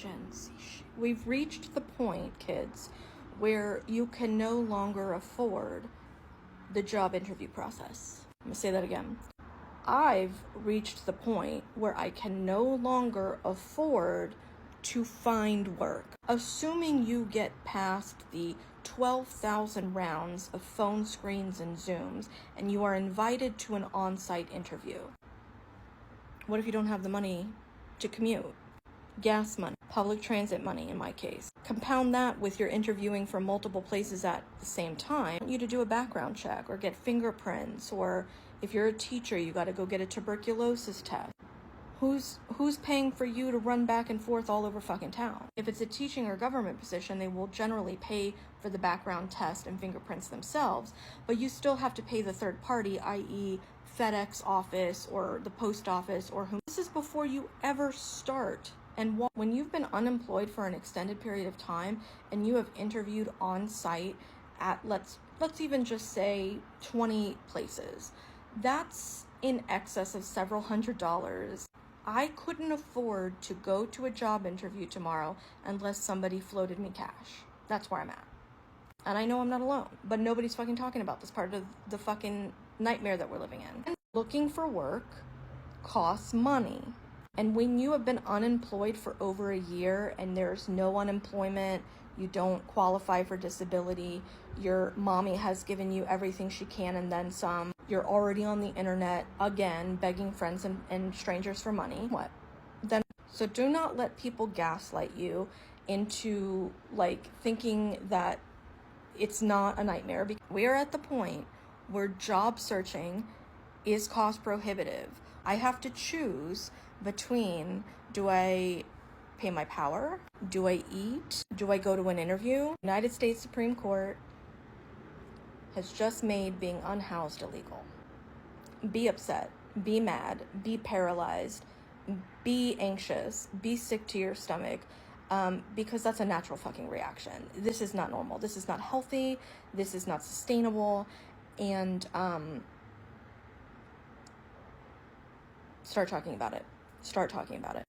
Gen Z shit. We've reached the point, kids, where you can no longer afford the job interview process. I'm gonna say that again. I've reached the point where I can no longer afford to find work. Assuming you get past the 12,000 rounds of phone screens and Zooms and you are invited to an on-site interview. What if you don't have the money to commute? Gas money, public transit money in my case. Compound that with your interviewing for multiple places at the same time. You to do a background check or get fingerprints, or if you're a teacher, you got to go get a tuberculosis test. Who's paying for you to run back and forth all over fucking town? If it's a teaching or government position, they will generally pay for the background test and fingerprints themselves, but you still have to pay the third party, i.e. FedEx office or the post office or whom. This is before you ever start. And when you've been unemployed for an extended period of time and you have interviewed on site at let's even just say 20 places, that's in excess of several $100s. I couldn't afford to go to a job interview tomorrow unless somebody floated me cash. That's where I'm at. And I know I'm not alone, but nobody's fucking talking about this part of the fucking nightmare that we're living in. And looking for work costs money. And when you have been unemployed for over a year and there's no unemployment, you don't qualify for disability, your mommy has given you everything she can and then some, you're already on the internet again begging friends and strangers for money, what? Then, so do not let people gaslight you into like thinking that it's not a nightmare. We're at the point where job searching is cost prohibitive. I have to choose between, do I pay my power? Do I eat? Do I go to an interview? United States Supreme Court has just made being unhoused illegal. Be upset, be mad, be paralyzed, be anxious, be sick to your stomach, because that's a natural fucking reaction. This is not normal. This is not healthy. This is not sustainable. And start talking about it. Start talking about it.